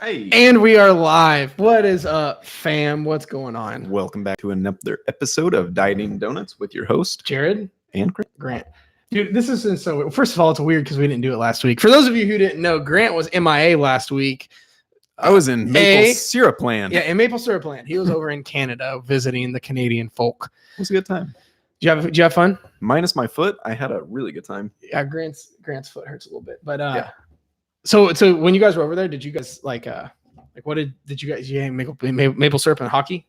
Hey, And we are live. What is up, fam? What's going on? welcome back to another episode of Dieting Donuts with your host Jared? and Chris. Grant. Dude, this isn't so. First of all, it's weird because we didn't do it last week. For those of you who didn't know, Grant was MIA last week. I was in Maple Syrup Land. Yeah, in Maple Syrup Land. He was over in Canada visiting the Canadian folk. It was a good time. Did you have fun? Minus my foot, I had a really good time. Yeah, Grant's foot hurts a little bit, but So when you guys were over there, did you guys what did you guys? Yeah, maple syrup and hockey.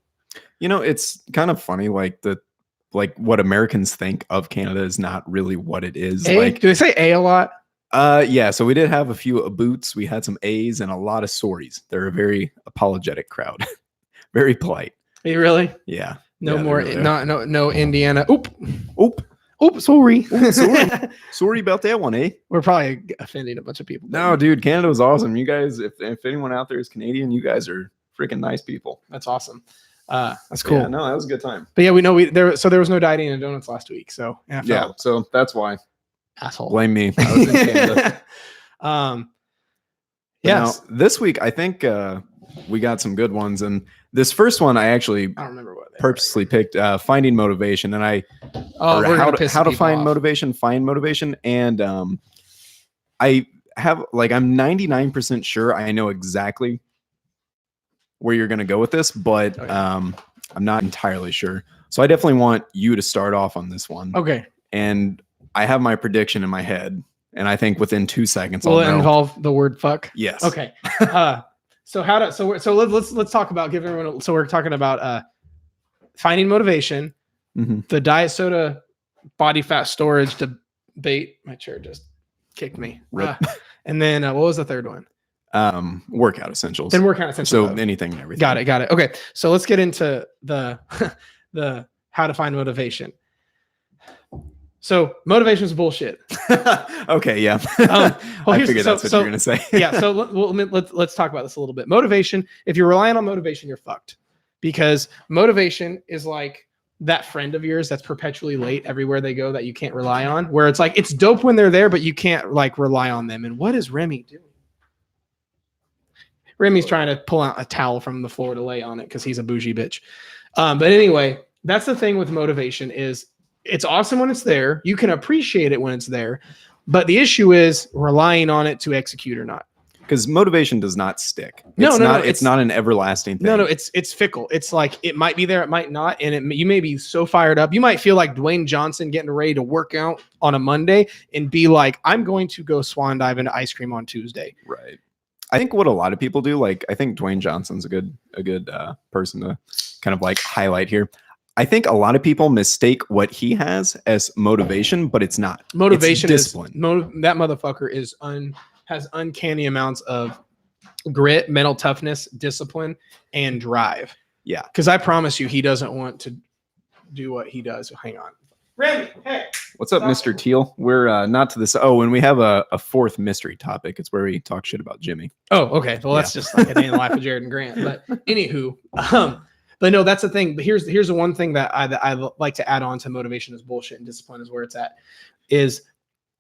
You know, it's kind of funny, like what Americans think of Canada is not really what it is. Do they say A a lot? Yeah. So we did have a few boots. We had some A's and a lot of sorries. They're a very apologetic crowd, very polite. Are you really? Yeah. No Yeah, more. really are. No Indiana. Oop. Sorry. Sorry. Sorry about that one, eh? We're probably offending a bunch of people. No, dude, Canada was awesome. You guys, if anyone out there is Canadian, you guys are freaking nice people. That's awesome. That's cool. Yeah, no, that was a good time. But yeah, we know there was no dieting and donuts last week. So NFL, Yeah, so that's why. asshole. Blame me. I was in Canada. Yes. Now, this week, I think we got some good ones. And this first one, I actually I don't remember what they purposely picked Finding Motivation. And were. or how to find find motivation. And I have, I'm 99% sure I know exactly where you're going to go with this, but I'm not entirely sure. So I definitely want you to start off on this one. Okay. And I have my prediction in my head, and I think within 2 seconds Will I'll it know. involve the word fuck? Yes. Okay. So let's talk about give everyone. So we're talking about finding motivation, Mhm. the diet soda body fat storage debate. My chair just kicked me. Rip. And then what was the third one? Workout essentials. Then workout essentials. So anything and everything. Got it. Okay. So let's get into the the how to find motivation. So motivation is bullshit. Okay, yeah. Well, I figured that's what you're gonna say. Yeah. So let's talk about this a little bit. Motivation. If you're relying on motivation, you're fucked, because motivation is like that friend of yours that's perpetually late everywhere they go that you can't rely on. Where it's like it's dope when they're there, but you can't rely on them. And what is Remy doing? Remy's trying to pull out a towel from the floor to lay on it because he's a bougie bitch. But anyway, that's the thing with motivation is it's awesome when it's there. You can appreciate it when it's there. But the issue is relying on it to execute or not. Because motivation does not stick. No, It's not an everlasting thing. No, it's fickle. It's like it might be there, it might not, and you may be so fired up. You might feel like Dwayne Johnson getting ready to work out on a Monday and be like, I'm going to go swan dive into ice cream on Tuesday. Right. I think what a lot of people do, I think Dwayne Johnson's a good person to kind of highlight here. I think a lot of people mistake what he has as motivation, but it's not. Motivation it's is discipline. that motherfucker has uncanny amounts of grit, mental toughness, discipline, and drive. Yeah. Because I promise you, he doesn't want to do what he does. Hang on. Randy, hey. What's up, Mr. Teal? We're not to this. Oh, and we have a fourth mystery topic. It's where we talk shit about Jimmy. Oh, okay. Well, that's just like a day in the life of Jared and Grant. But anywho, but no, that's the thing. But here's the one thing that I like to add on to motivation is bullshit and discipline is where it's at. Is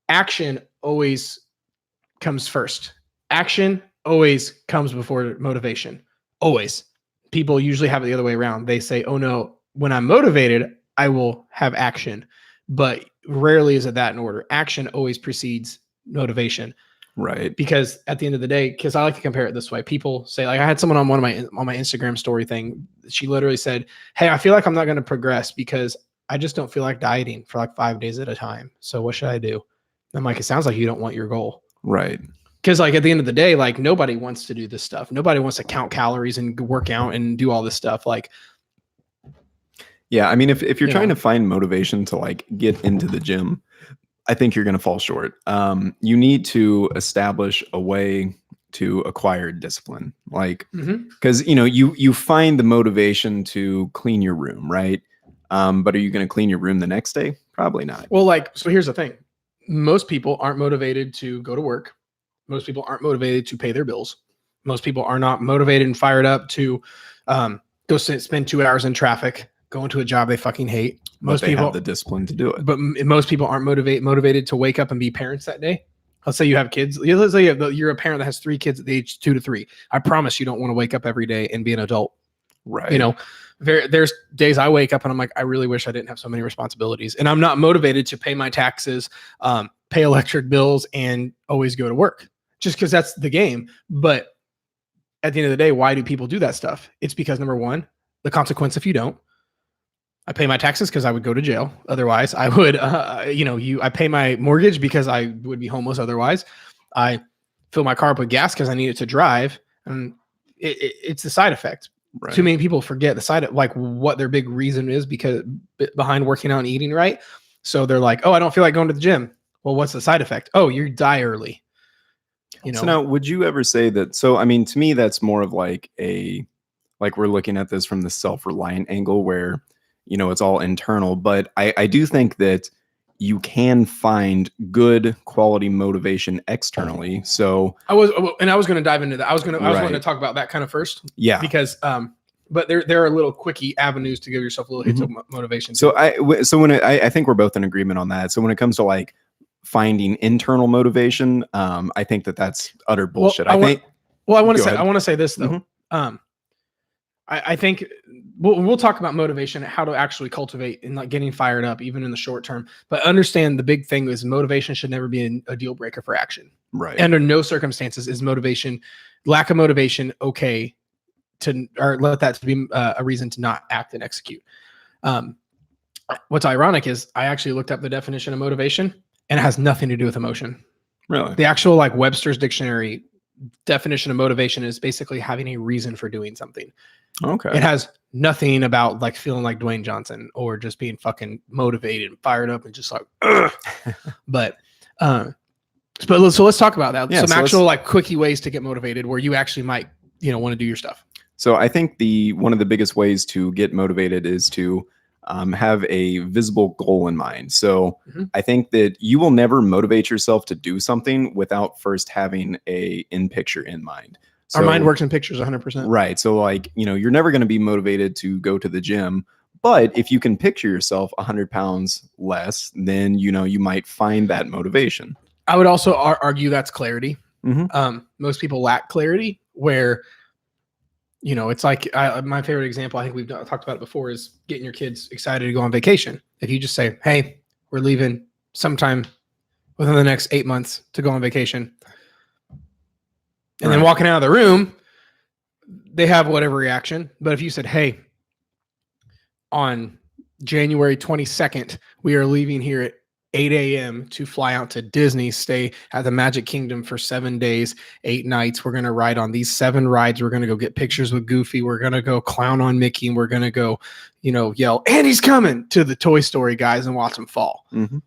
action always comes first. Action always comes before motivation. Always. People usually have it the other way around. They say, "Oh no, when I'm motivated, I will have action." But rarely is it that in order. Action always precedes motivation. Right. Because at the end of the day, because I like to compare it this way, people say, I had someone on my Instagram story thing. She literally said, "Hey, I feel like I'm not going to progress because I just don't feel like dieting for 5 days at a time. So what should I do?" I'm like, it sounds like you don't want your goal. Right. Because at the end of the day, nobody wants to do this stuff. Nobody wants to count calories and work out and do all this stuff. Yeah, I mean, if you're trying to find motivation to get into the gym, I think you're going to fall short. You need to establish a way to acquire discipline, because you find the motivation to clean your room, right? But are you going to clean your room the next day? Probably not. Well, so here's the thing: most people aren't motivated to go to work. Most people aren't motivated to pay their bills. Most people are not motivated and fired up to go spend 2 hours in traffic, go into a job they fucking hate. Most people have the discipline to do it. But most people aren't motivated to wake up and be parents that day. Let's say you have kids. Let's say you're a parent that has 3 kids at the age 2 to 3. I promise you don't want to wake up every day and be an adult. Right. You know, there's days I wake up and I'm like, I really wish I didn't have so many responsibilities, and I'm not motivated to pay my taxes, pay electric bills, and always go to work just because that's the game. But at the end of the day, why do people do that stuff? It's because, number one, the consequence if you don't. I pay my taxes because I would go to jail. Otherwise, I would, I pay my mortgage because I would be homeless. Otherwise, I fill my car up with gas because I need it to drive. And it's the side effect. Right. Too many people forget the side, like what their big reason is because behind working out and eating right. So they're like, oh, I don't feel like going to the gym. Well, what's the side effect? Oh, you die early. You know. So now, would you ever say that? So, I mean, to me, that's more of like we're looking at this from the self-reliant angle where, it's all internal. But I do think that you can find good quality motivation externally. So I was going to dive into that. I was going Right. to talk about that kind of first. yeah. Because, but there are little quickie avenues to give yourself a little hits of motivation. So I think we're both in agreement on that. So when it comes to like finding internal motivation, I think that's utter bullshit. I want to say this though. Mhm. I think we'll talk about motivation, how to actually cultivate and like getting fired up, even in the short term. But understand the big thing is motivation should never be a deal breaker for action. Right. Under no circumstances is lack of motivation okay or let that to be a reason to not act and execute. What's ironic is I actually looked up the definition of motivation, and it has nothing to do with emotion. Really? The actual like Webster's dictionary definition of motivation is basically having a reason for doing something. Okay. It has nothing about like feeling like Dwayne Johnson or just being fucking motivated and fired up and just like, ugh. But so let's talk about that. Yeah, Some actual like quickie ways to get motivated where you actually might, want to do your stuff. So I think one of the biggest ways to get motivated is to have a visible goal in mind. So I think that you will never motivate yourself to do something without first having a in picture in mind. So, Our mind works in pictures 100%. Right. So like, you're never going to be motivated to go to the gym, but if you can picture yourself 100 pounds less, then, you might find that motivation. I would also argue that's clarity. Mhm. Most people lack clarity where, it's like my favorite example, I think we've talked about it before, is getting your kids excited to go on vacation. If you just say, hey, we're leaving sometime within the next 8 months to go on vacation, and then walking out of the room, they have whatever reaction. But if you said, hey, on January 22nd, we are leaving here at 8 a.m. to fly out to Disney, stay at the Magic Kingdom for 7 days, 8 nights. We're going to ride on these 7 rides. We're going to go get pictures with Goofy. We're going to go clown on Mickey. And we're going to go, yell, Andy's coming to the Toy Story guys and watch them fall. Mm-hmm.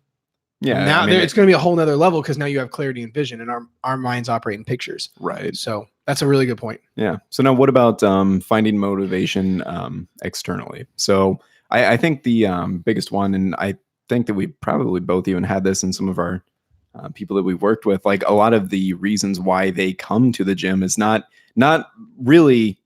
Yeah. Now it's going to be a whole nother level because now you have clarity and vision and our minds operate in pictures. Right. So that's a really good point. Yeah. So now what about finding motivation externally? So I think the biggest one, and I think that we probably both even had this in some of our people that we've worked with, like a lot of the reasons why they come to the gym is not really,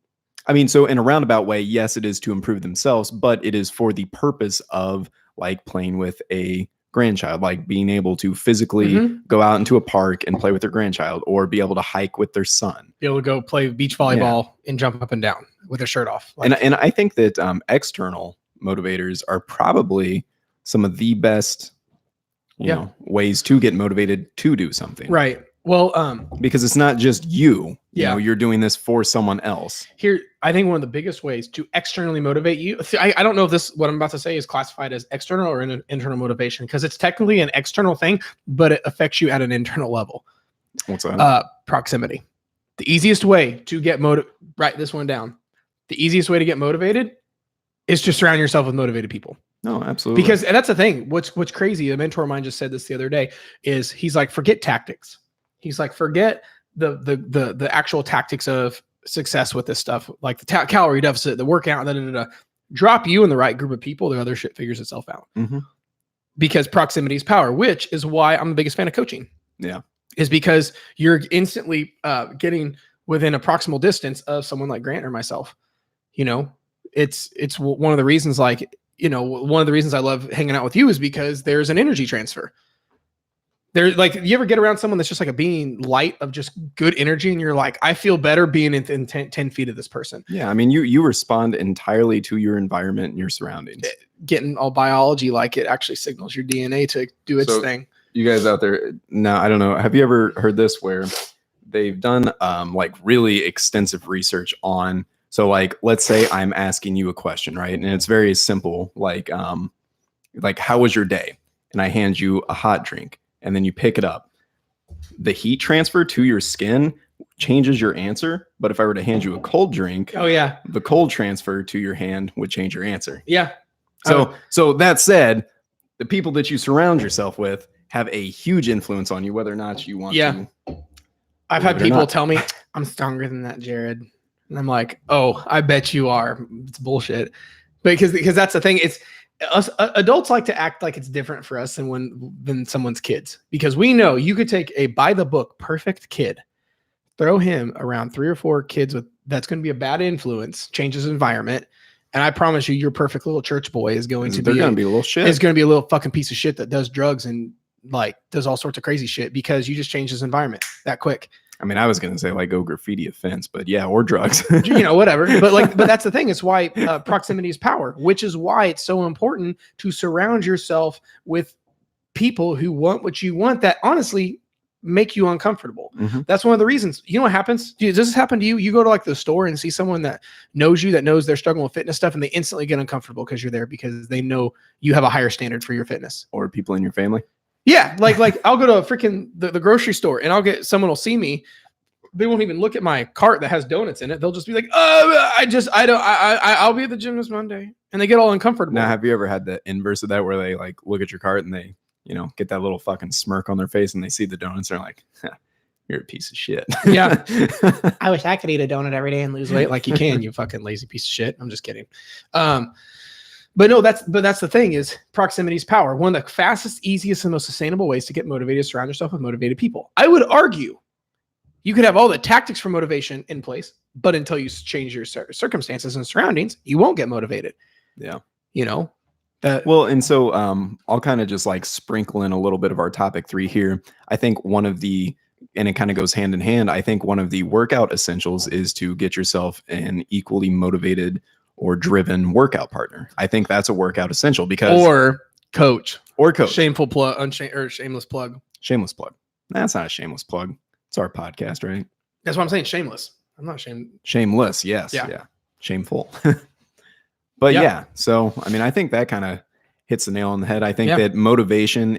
so in a roundabout way, yes, it is to improve themselves, but it is for the purpose of like playing with a grandchild, like being able to physically go out into a park and play with their grandchild, or be able to hike with their son, be able to go play beach volleyball and jump up and down with their shirt off. And I think that external motivators are probably some of the best, ways to get motivated to do something. Right. Well, because it's not just you, you're doing this for someone else. Here, I think one of the biggest ways to externally motivate you, I don't know if what I'm about to say is classified as external or an internal motivation, because it's technically an external thing, but it affects you at an internal level. What's that? Proximity. The easiest way to get write this one down. The easiest way to get motivated is to surround yourself with motivated people. No, absolutely. Because that's the thing. What's crazy, a mentor of mine just said this the other day, is he's like, forget tactics. He's like, forget the actual tactics of success with this stuff, like the calorie deficit, the workout, drop you in the right group of people, the other shit figures itself out. Mm-hmm. Because proximity is power, which is why I'm the biggest fan of coaching. Yeah. Is because you're instantly getting within a proximal distance of someone like Grant or myself. It's one of the reasons, one of the reasons I love hanging out with you is because there's an energy transfer. They're like, you ever get around someone that's just like a being light of just good energy, and you're like, I feel better being in 10 feet of this person. Yeah, I mean, you respond entirely to your environment and your surroundings. Getting all biology, like it actually signals your DNA to do its thing. You guys out there now, I don't know, have you ever heard this where they've done like really extensive research on, so like let's say I'm asking you a question, right? And it's very simple, like how was your day? And I hand you a hot drink, and then you pick it up. The heat transfer to your skin changes your answer, but if I were to hand you a cold drink, oh yeah, the cold transfer to your hand would change your answer. Yeah. So that said, the people that you surround yourself with have a huge influence on you, whether or not you want to. I've had people tell me I'm stronger than that, Jared. And I'm like, oh, I bet you are. It's bullshit. Because that's the thing. It's us adults like to act like it's different for us than someone's kids, because we know you could take a by the book perfect kid, throw him around 3 or 4 kids that's going to be a bad influence, change his environment, and I promise you, your perfect little church boy is going to be a little shit. Is going to be a little fucking piece of shit that does drugs and like does all sorts of crazy shit because you just changed his environment that quick. I mean, I was going to say like go graffiti a fence, but yeah, or drugs, whatever. But that's the thing. It's why proximity is power, which is why it's so important to surround yourself with people who want what you want, that honestly make you uncomfortable. Mm-hmm. That's one of the reasons. You know what happens? Does this happen to you? You go to like the store and see someone that knows you, that knows they're struggling with fitness stuff, and they instantly get uncomfortable because you're there, because they know you have a higher standard for your fitness. Or people in your family. Yeah, like I'll go to a freaking the grocery store and someone will see me. They won't even look at my cart that has donuts in it. They'll just be like, "Oh, I'll be at the gym this Monday," and they get all uncomfortable. Now, have you ever had the inverse of that, where they like look at your cart and they, get that little fucking smirk on their face and they see the donuts and they're like, "You're a piece of shit." Yeah, I wish I could eat a donut every day and lose weight like you can. You fucking lazy piece of shit. I'm just kidding. But no, that's the thing, is proximity is power. One of the fastest, easiest, and most sustainable ways to get motivated is surround yourself with motivated people. I would argue you could have all the tactics for motivation in place, but until you change your circumstances and surroundings, you won't get motivated. Yeah. Well, and so I'll kind of just like sprinkle in a little bit of our topic 3 here. I think and it kind of goes hand in hand, I think one of the workout essentials is to get yourself an equally motivated or driven workout partner. I think that's a workout essential, because or coach. Shameful plug, shameless plug. Shameless plug. That's not a shameless plug. It's our podcast, right? That's what I'm saying. Shameless. I'm not ashamed. Shameless. Yes. Yeah. Shameful. But yeah. So, I mean, I think that kind of hits the nail on the head. I think that motivation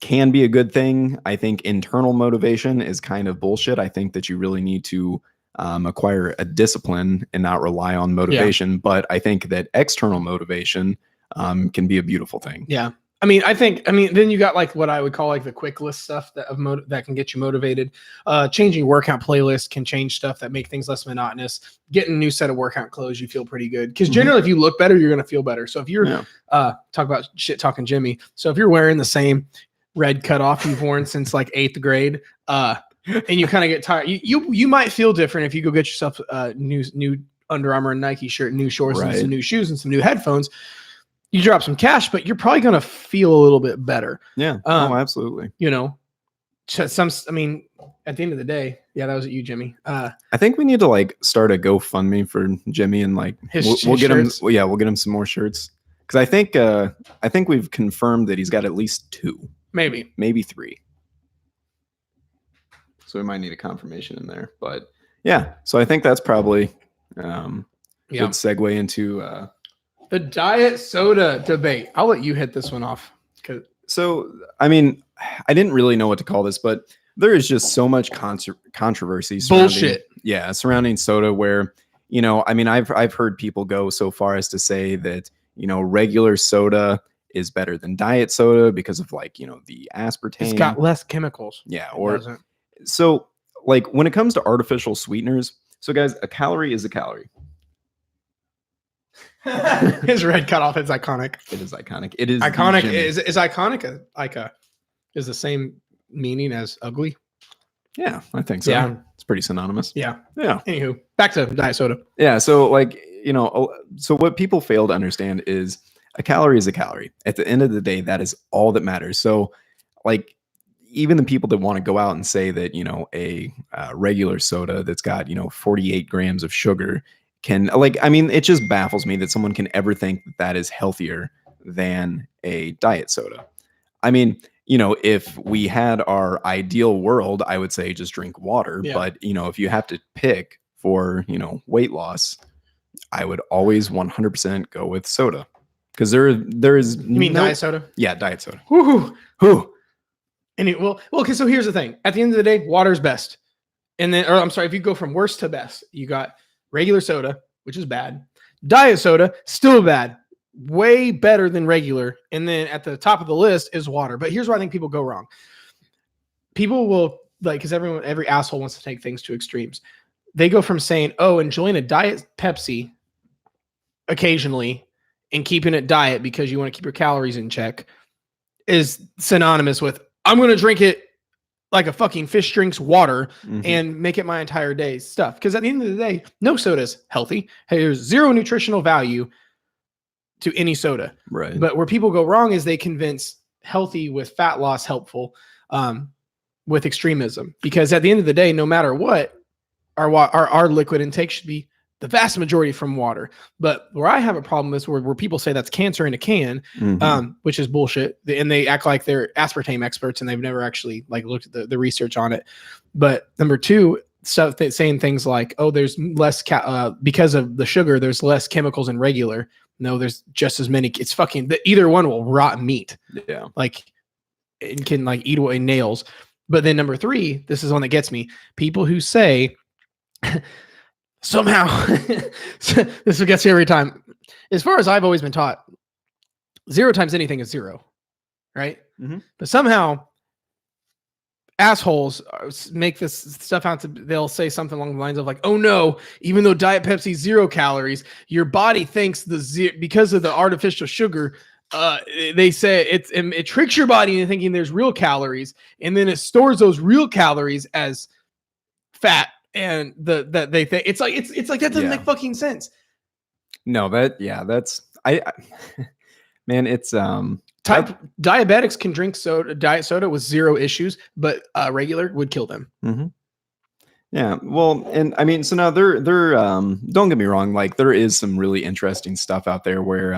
can be a good thing. I think internal motivation is kind of bullshit. I think that you really need to acquire a discipline and not rely on motivation. Yeah. But I think that external motivation can be a beautiful thing. Yeah. I mean, then you got like what I would call like the quick list stuff that can get you motivated. Changing your workout playlist can change stuff that make things less monotonous. Getting a new set of workout clothes, you feel pretty good. Because generally, if you look better, you're going to feel better. So if you're talk about shit talking Jimmy. So if you're wearing the same red cutoff you've worn since like 8th grade, and you kind of get tired, you might feel different if you go get yourself a new Under Armour and Nike shirt, new shorts, and some new shoes and some new headphones. You drop some cash, but you're probably going to feel a little bit better. Yeah. Absolutely. At the end of the day, that was at you, Jimmy. I think we need to like start a GoFundMe for Jimmy, and like we'll get him. Well, we'll get him some more shirts. Cause I think we've confirmed that he's got at least 2, maybe 3. So we might need a confirmation in there, but yeah. So I think that's probably good segue into, the diet soda debate. I'll let you hit this one off. So, I mean, I didn't really know what to call this, but there is just so much controversy surrounding soda, where, I've heard people go so far as to say that, regular soda is better than diet soda because of like, the aspartame. It's got less chemicals. Yeah. So like when it comes to artificial sweeteners, so guys, a calorie is a calorie. His red cutoff is iconic. It is iconic. It is iconic. Is iconic is the same meaning as ugly? Yeah, I think so. Yeah, it's pretty synonymous. Yeah. Anywho, back to diet soda. Yeah. So like, so what people fail to understand is a calorie is a calorie. At the end of the day, that is all that matters. So like even the people that want to go out and say that, a regular soda that's got, 48 grams of sugar can, like, I mean, it just baffles me that someone can ever think that that is healthier than a diet soda. I mean, if we had our ideal world, I would say just drink water. Yeah. But, if you have to pick for, weight loss, I would always 100% go with soda. Because there is. You mean diet soda? Yeah, diet soda. Whoo. And okay. So here's the thing. At the end of the day, water's best. And then, or I'm sorry, if you go from worst to best, you got regular soda, which is bad. Diet soda, still bad. Way better than regular. And then at the top of the list is water. But here's where I think people go wrong. People will, like, because every asshole wants to take things to extremes. They go from saying, oh, enjoying a diet Pepsi occasionally and keeping it diet because you want to keep your calories in check is synonymous with, I'm going to drink it like a fucking fish drinks water and make it my entire day's stuff. Because at the end of the day, no soda is healthy. There's zero nutritional value to any soda. Right. But where people go wrong is they convince healthy with fat loss helpful with extremism. Because at the end of the day, no matter what, our liquid intake should be the vast majority from water. But where I have a problem is where people say that's cancer in a can, which is bullshit. And they act like they're aspartame experts and they've never actually like looked at the research on it. But number two, stuff saying things like, oh, there's less because of the sugar, there's less chemicals in regular. No, there's just as many. It's fucking, either one will rot meat. Yeah. Like it can like eat away nails. But then number three, this is one that gets me. People who say somehow, this gets me every time. As far as I've always been taught, 0 times anything is 0, right? But somehow assholes make this stuff out to, they'll say something along the lines of like, oh no, even though Diet Pepsi 0 calories, your body thinks because of the artificial sugar, they say it tricks your body into thinking there's real calories, and then it stores those real calories as fat. And that they think it's like that doesn't make fucking sense. No, that's man, it's diabetics can drink diet soda with 0 issues, but regular would kill them. Yeah, well, and I mean, so now they're don't get me wrong, like there is some really interesting stuff out there where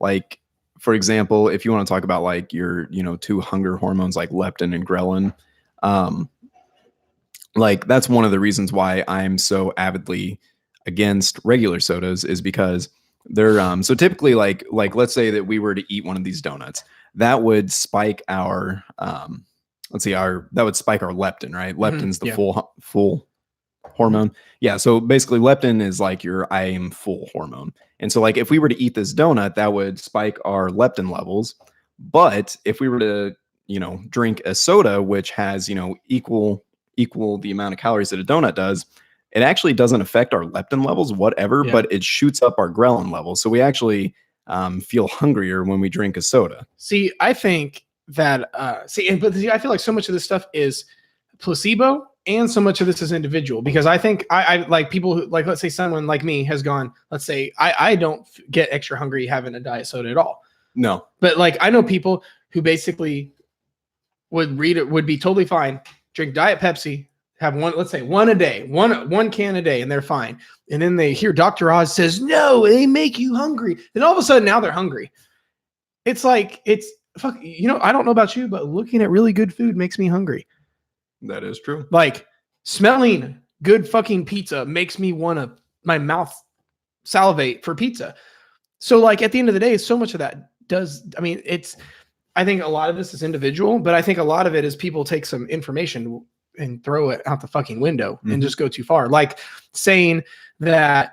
like for example, if you want to talk about like your 2 hunger hormones like leptin and ghrelin, like that's one of the reasons why I'm so avidly against regular sodas is because they're so typically like let's say that we were to eat one of these donuts, that would spike our that would spike our leptin, right? Leptin's the full hormone. Yeah, so basically leptin is like your I am full hormone. And so like if we were to eat this donut, that would spike our leptin levels. But if we were to, drink a soda which has, equal the amount of calories that a donut does, it actually doesn't affect our leptin levels whatever, but it shoots up our ghrelin levels. So we actually feel hungrier when we drink a soda. See, I think that I feel like so much of this stuff is placebo and so much of this is individual, because I think I like people who, like, let's say someone like me has gone, let's say I don't get extra hungry having a diet soda at all. No. But like I know people who basically would be totally fine, drink Diet Pepsi, have one, let's say one a day, one can a day, and they're fine. And then they hear Dr. Oz says, no, they make you hungry. Then all of a sudden now they're hungry. It's like, I don't know about you, but looking at really good food makes me hungry. That is true. Like smelling good fucking pizza makes me want my mouth salivate for pizza. So like at the end of the day, so much of that I think a lot of this is individual, but I think a lot of it is people take some information and throw it out the fucking window and just go too far. Like saying that,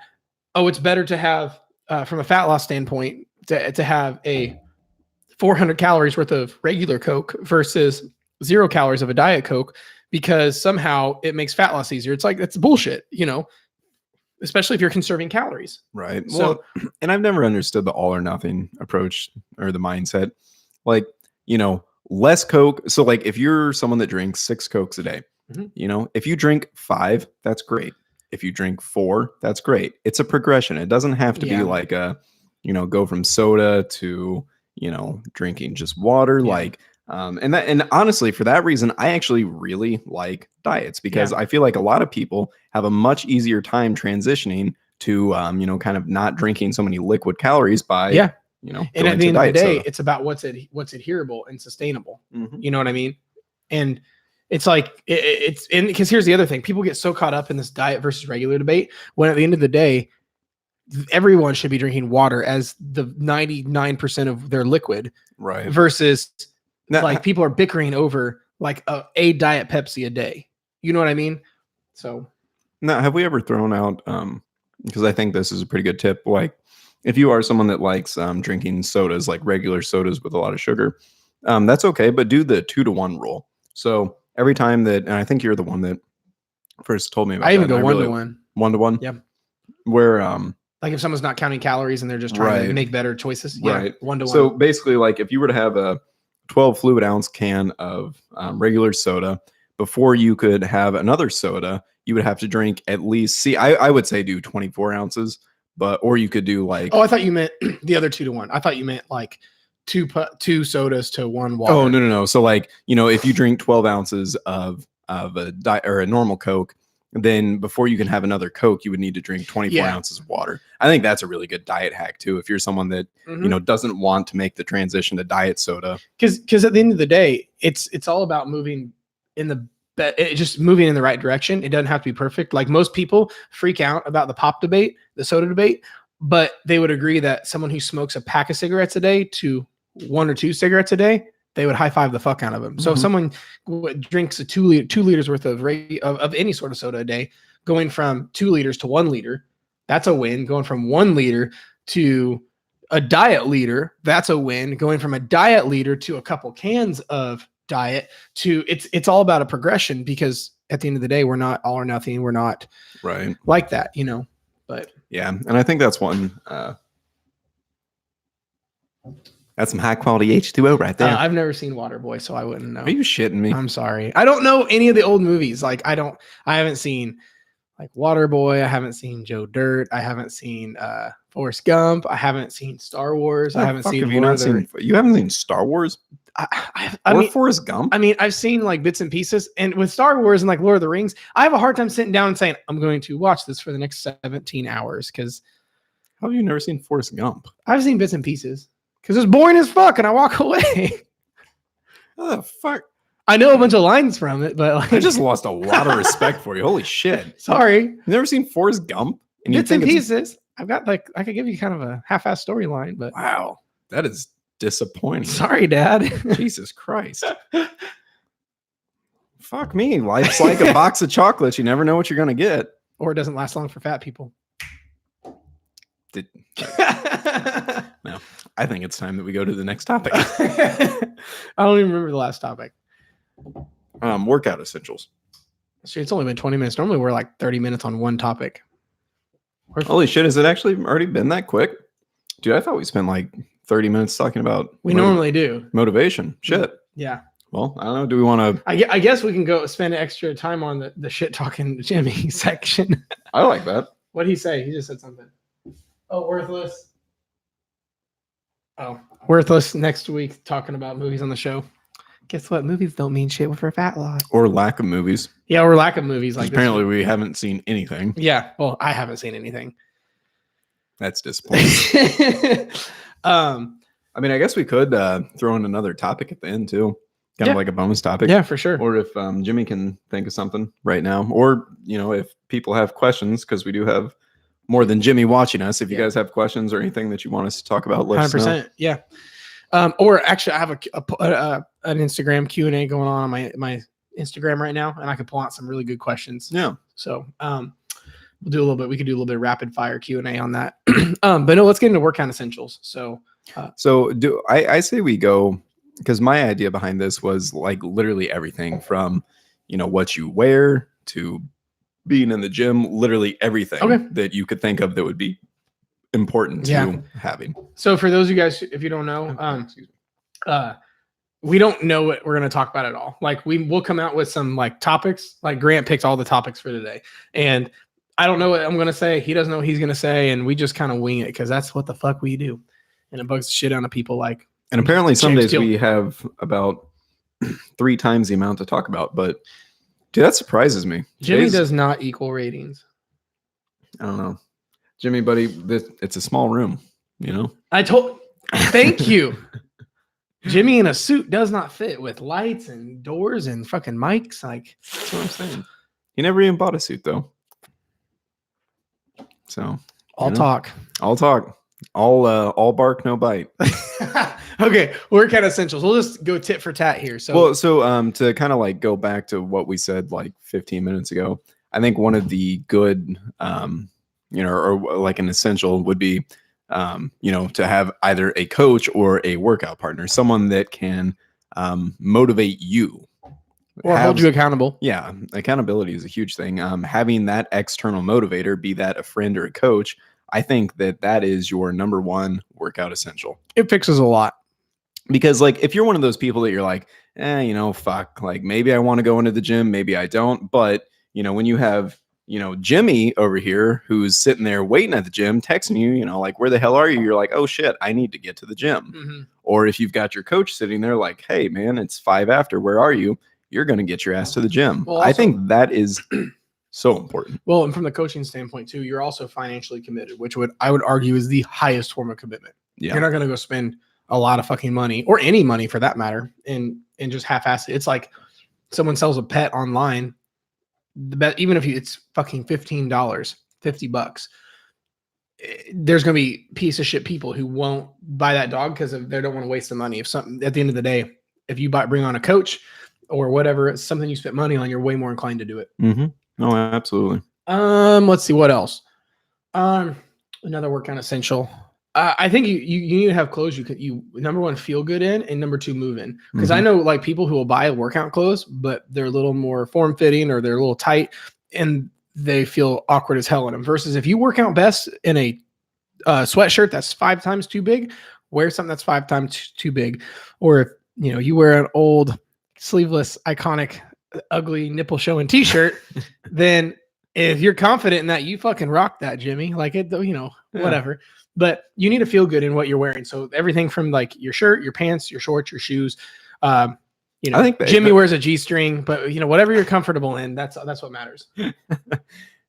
oh, it's better to have, from a fat loss standpoint, to have a 400 calories worth of regular Coke versus 0 calories of a Diet Coke, because somehow it makes fat loss easier. It's like, that's bullshit, especially if you're conserving calories. Right. So, and I've never understood the all or nothing approach or the mindset. Like, less Coke. So like if you're someone that drinks 6 Cokes a day, if you drink 5, that's great. If you drink 4, that's great. It's a progression. It doesn't have to be like go from soda to, drinking just water. Yeah. Like, And honestly, for that reason, I actually really like diets because I feel like a lot of people have a much easier time transitioning to, kind of not drinking so many liquid calories by, and at the end of the day, soda. it's about what's adherable and sustainable. Mm-hmm. You know what I mean? And it's like it's because here's the other thing: people get so caught up in this diet versus regular debate when at the end of the day, everyone should be drinking water as the 99% of their liquid, right? Versus now, like people are bickering over like a diet Pepsi a day. You know what I mean? So now, have we ever thrown out? Because I think this is a pretty good tip. Like, if you are someone that likes drinking sodas, like regular sodas with a lot of sugar, that's okay. But do the 2-to-1 rule. So every time that, and I think you're the one that first told me about. I even that, go 1-to-1. 1-to-1. Yep. Where like if someone's not counting calories and they're just trying to make better choices. Yeah. Right. 1-to-1. So basically, like if you were to have a 12 fluid ounce can of regular soda, before you could have another soda, you would have to drink at least, I would say do 24 ounces, or you could do like. Oh, I thought you meant the other 2-to-1. I thought you meant like two sodas to 1 water. Oh, no. So like, if you drink 12 ounces of a diet or a normal Coke, then before you can have another Coke, you would need to drink 24 ounces of water. I think that's a really good diet hack too. If you're someone that, doesn't want to make the transition to diet soda. Because at the end of the day, it's all about moving just moving in the right direction. It doesn't have to be perfect. Like most people freak out about the pop debate, the soda debate, but they would agree that someone who smokes a pack of cigarettes a day to 1 or 2 cigarettes a day, they would high five the fuck out of them. So if someone drinks a 2 liters worth of any sort of soda a day, going from 2 liters to 1 liter, that's a win. Going from 1 liter to a diet liter, that's a win. Going from a diet liter to a couple cans of diet to it's all about a progression, because at the end of the day, we're not all or nothing. We're not right like that, but yeah. And I think that's one, that's some high quality H2O right there. I've never seen Waterboy, so I wouldn't know. Are you shitting me? I'm sorry. I don't know any of the old movies. Like I haven't seen like Waterboy. I haven't seen Joe Dirt. I haven't seen Forrest Gump. I haven't seen Star Wars. I haven't seen. You haven't seen Star Wars? I or mean, Forrest Gump? I mean, I've seen like bits and pieces, and with Star Wars and like Lord of the Rings, I have a hard time sitting down and saying I'm going to watch this for the next 17 hours. Because how have you never seen Forrest Gump? I've seen bits and pieces because it's boring as fuck, and I walk away. What the fuck? I know a bunch of lines from it, but like, I just lost a lot of respect for you. Holy shit! Sorry, you've never seen Forrest Gump? And bits and pieces. I've got like I could give you kind of a half-ass storyline, but wow, that is disappointing. Sorry, Dad. Jesus Christ. Fuck me. Life's like a box of chocolates. You never know what you're gonna get. Or it doesn't last long for fat people. No. I think it's time that we go to the next topic. I don't even remember the last topic. Workout essentials. It's only been 20 minutes. Normally we're like 30 minutes on one topic. Holy shit, has it actually already been that quick? Dude, I thought we spent like 30 minutes talking about normally do motivation. Shit. Yeah. Well, I don't know. Do we want to? I guess we can go spend extra time on the shit talking Jimmy section. I like that. What'd he say? He just said something. Oh, worthless. Oh, worthless next week talking about movies on the show. Guess what? Movies don't mean shit for fat loss. Or lack of movies. Yeah, or lack of movies. Like apparently we haven't seen anything. Yeah. Well, I haven't seen anything. That's disappointing. I mean, I guess we could throw in another topic at the end too. Kind of like a bonus topic. Yeah, for sure. Or if Jimmy can think of something right now. Or, if people have questions, because we do have more than Jimmy watching us. If you guys have questions or anything that you want us to talk about, let us know. Yeah. Or actually, I have an Instagram Q&A going on my Instagram right now, and I can pull out some really good questions. Yeah. So we could do a little bit of rapid fire Q&A on that. But no, let's get into workout essentials. So I say we go, because my idea behind this was like literally everything from, what you wear to being in the gym, literally everything that you could think of that would be important to having. So for those of you guys, if you don't know, we don't know what we're going to talk about at all. Like we'll come out with some like topics, like Grant picked all the topics for today. And I don't know what I'm going to say. He doesn't know what he's going to say. And we just kind of wing it because that's what the fuck we do. And it bugs the shit out of people like. And apparently some days we have about 3 times the amount to talk about. But dude, that surprises me. Jimmy does not equal ratings. I don't know, Jimmy, buddy. It's a small room, you know. Thank you. Jimmy in a suit does not fit with lights and doors and fucking mics. Like, that's what I'm saying. He never even bought a suit though. So all talk, all bark, no bite. Okay, workout essentials. We'll just go tit for tat here. So to kind of like go back to what we said like 15 minutes ago, I think one of the good, or like an essential would be, to have either a coach or a workout partner, someone that can motivate you or hold you accountable. Yeah, accountability is a huge thing. Having that external motivator, be that a friend or a coach, I think that is your number one workout essential. It fixes a lot. Because like if you're one of those people that you're like, fuck, like maybe I want to go into the gym, maybe I don't. But when you have, Jimmy over here who's sitting there waiting at the gym, texting you, like, where the hell are you? You're like, oh shit, I need to get to the gym. Mm-hmm. Or if you've got your coach sitting there like, hey man, it's 5 after, where are you? You're going to get your ass to the gym. Well, also, I think that is so important. Well, and from the coaching standpoint too, you're also financially committed, which I would argue is the highest form of commitment. Yeah. You're not going to go spend a lot of fucking money or any money for that matter and just half-ass it. It's like someone sells a pet online, even if it's fucking $15, $50, there's going to be piece of shit people who won't buy that dog because they don't want to waste the money. If something at the end of the day, if you bring on a coach or whatever, it's something you spent money on, you're way more inclined to do it. Mm-hmm. No, absolutely. Let's see what else. Another workout essential. I think you need to have clothes you number one feel good in, and number two move in. Because I know like people who will buy workout clothes, but they're a little more form fitting or they're a little tight, and they feel awkward as hell in them. Versus if you work out best in a sweatshirt that's 5 times too big, wear something that's 5 times too big. Or if you wear an old sleeveless, iconic, ugly nipple showing t-shirt, then if you're confident in that, you fucking rock that, Jimmy. Like it, whatever. But you need to feel good in what you're wearing. So everything from like your shirt, your pants, your shorts, your shoes. I think Jimmy wears a G-string, but whatever you're comfortable in, that's what matters.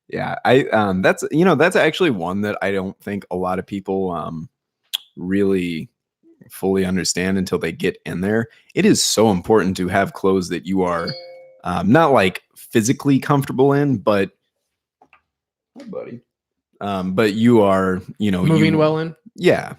Yeah, that's actually one that I don't think a lot of people really fully understand until they get in there. It is so important to have clothes that you are not like physically comfortable in, but but you are, moving well in. Yeah.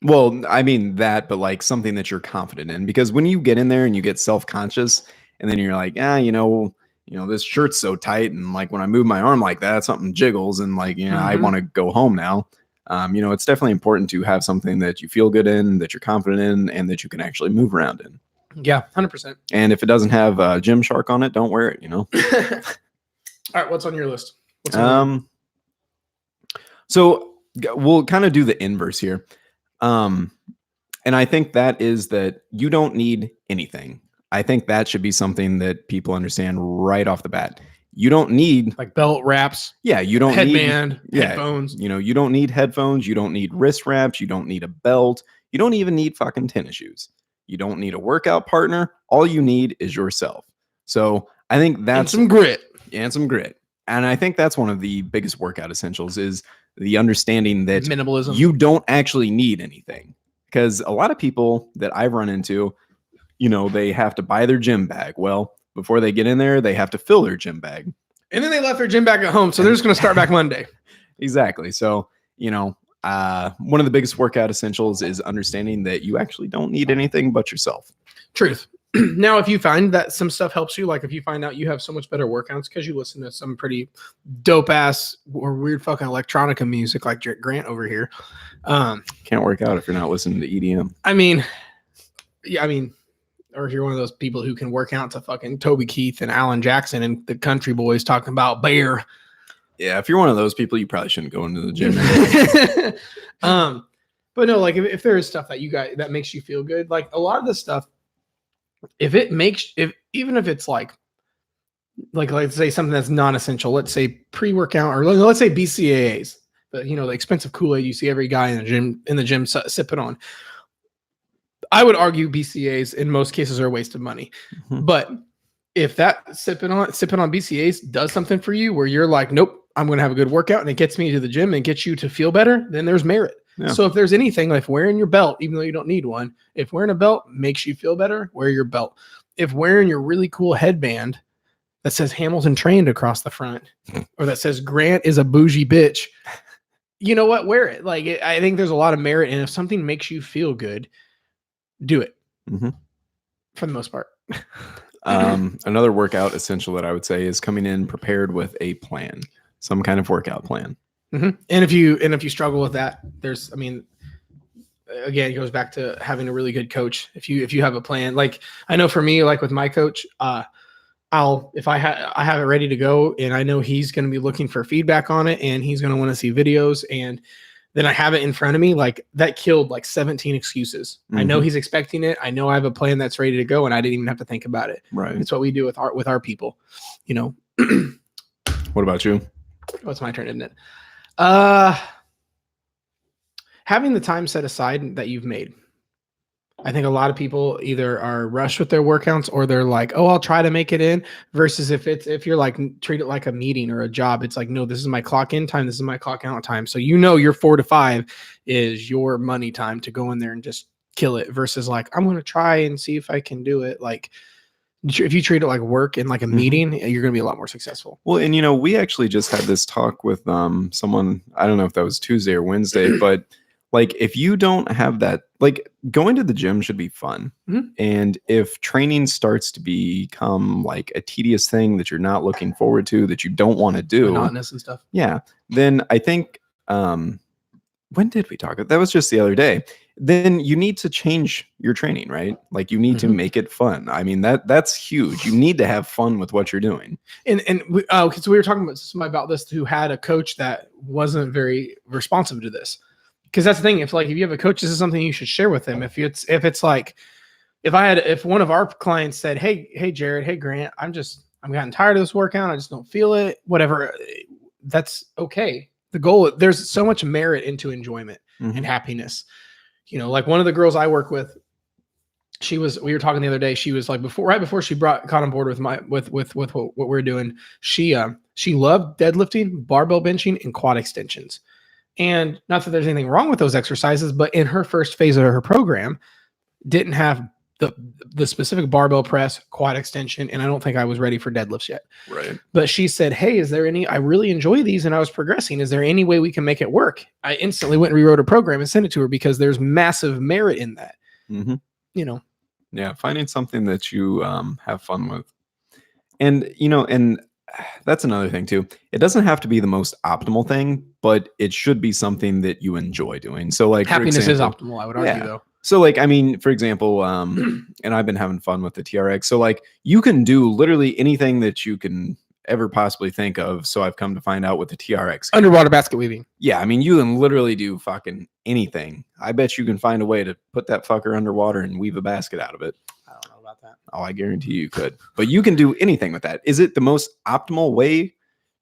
Well, I mean that, but like something that you're confident in, because when you get in there and you get self-conscious and then you're like, this shirt's so tight. And like, when I move my arm like that, something jiggles and like, I want to go home now. It's definitely important to have something that you feel good in, that you're confident in, and that you can actually move around in. Yeah, 100%. And if it doesn't have Gymshark on it, don't wear it, All right, what's on your list? So we'll kind of do the inverse here. And I think that is that you don't need anything. I think that should be something that people understand right off the bat. You don't need like belt wraps. Yeah, you don't headband, headphones. You don't need headphones. You don't need wrist wraps. You don't need a belt. You don't even need fucking tennis shoes. You don't need a workout partner. All you need is yourself. So I think that's some grit. And some grit. And I think that's one of the biggest workout essentials is the understanding that minimalism. You don't actually need anything. Because a lot of people that I've run into, they have to buy their gym bag. Well, before they get in there, they have to fill their gym bag. And then they left their gym bag at home. So they're just going to start back Monday. Exactly. So, one of the biggest workout essentials is understanding that you actually don't need anything but yourself. Truth. Now, if you find that some stuff helps you, like if you find out you have so much better workouts because you listen to some pretty dope ass or weird fucking electronica music like Grant over here. Can't work out if you're not listening to EDM. Or if you're one of those people who can work out to fucking Toby Keith and Alan Jackson and the Country Boys talking about bear. Yeah, if you're one of those people, you probably shouldn't go into the gym. But no, like if there is stuff that that makes you feel good, like a lot of this stuff, even if it's like let's say something that's non-essential, let's say pre-workout or let's say BCAAs, but the expensive Kool-Aid you see every guy in the gym sipping on. I would argue BCAs in most cases are a waste of money. Mhm. But if that sipping on BCAs does something for you where you're like, nope, I'm going to have a good workout and it gets me to the gym and gets you to feel better, then there's merit. Yeah. So if there's anything like wearing your belt, even though you don't need one, if wearing a belt makes you feel better, wear your belt. If wearing your really cool headband that says Hamilton trained across the front or that says Grant is a bougie bitch, you know what? Wear it. Like, I think there's a lot of merit. And if something makes you feel good, do it for the most part. Another workout essential that I would say is coming in prepared with a plan, some kind of workout plan. And if you struggle with that, again, it goes back to having a really good coach. If you have a plan, like I know for me, like with my coach, I have it ready to go and I know he's going to be looking for feedback on it and he's going to want to see videos and then I have it in front of me. Like that killed like 17 excuses. I know he's expecting it. I know I have a plan that's ready to go and I didn't even have to think about it. Right. It's what we do with our people, you know. What about you? Oh, it's my turn, isn't it? Having the time set aside that you've made. I think a lot of people either are rushed with their workouts or they're like, oh, I'll try to make it in versus if you're like, treat it like a meeting or a job. It's like, no, this is my clock in time. This is my clock out time. So, your 4 to 5 is your money time to go in there and just kill it versus like, I'm going to try and see if I can do it. Like if you treat it like work and like a meeting, you're going to be a lot more successful. Well, and we actually just had this talk with someone, I don't know if that was Tuesday or Wednesday, but like if you don't have that, like going to the gym should be fun. And if training starts to become like a tedious thing that you're not looking forward to, that you don't want to do, monotonous and stuff. Yeah. Then I think, when did we talk? That was just the other day. Then you need to change your training, right? Like you need to make it fun. I mean, that's huge. You need to have fun with what you're doing. And because we were talking about somebody about this who had a coach that wasn't very responsive to this. Because that's the thing. If you have a coach, this is something you should share with them. If one of our clients said, hey Jared, hey Grant, I'm gotten tired of this workout. I just don't feel it. Whatever. That's okay. The goal, there's so much merit into enjoyment and happiness. Like one of the girls I work with, we were talking the other day. She was like right before she got on board with what we're doing. She loved deadlifting, barbell benching, and quad extensions. And not that there's anything wrong with those exercises, but in her first phase of her program, didn't have the specific barbell press, quad extension, and I don't think I was ready for deadlifts yet. Right. But she said, hey, I really enjoy these and I was progressing. Is there any way we can make it work? I instantly went and rewrote a program and sent it to her because there's massive merit in that. Yeah, finding something that you have fun with. And, and that's another thing too. It doesn't have to be the most optimal thing, but it should be something that you enjoy doing. So like happiness is optimal, I would argue though. So like, I mean, for example, and I've been having fun with the TRX. So like you can do literally anything that you can ever possibly think of. So I've come to find out with the TRX. Underwater basket weaving. Yeah. I mean, you can literally do fucking anything. I bet you can find a way to put that fucker underwater and weave a basket out of it. I don't know about that. Oh, I guarantee you could. But you can do anything with that. Is it the most optimal way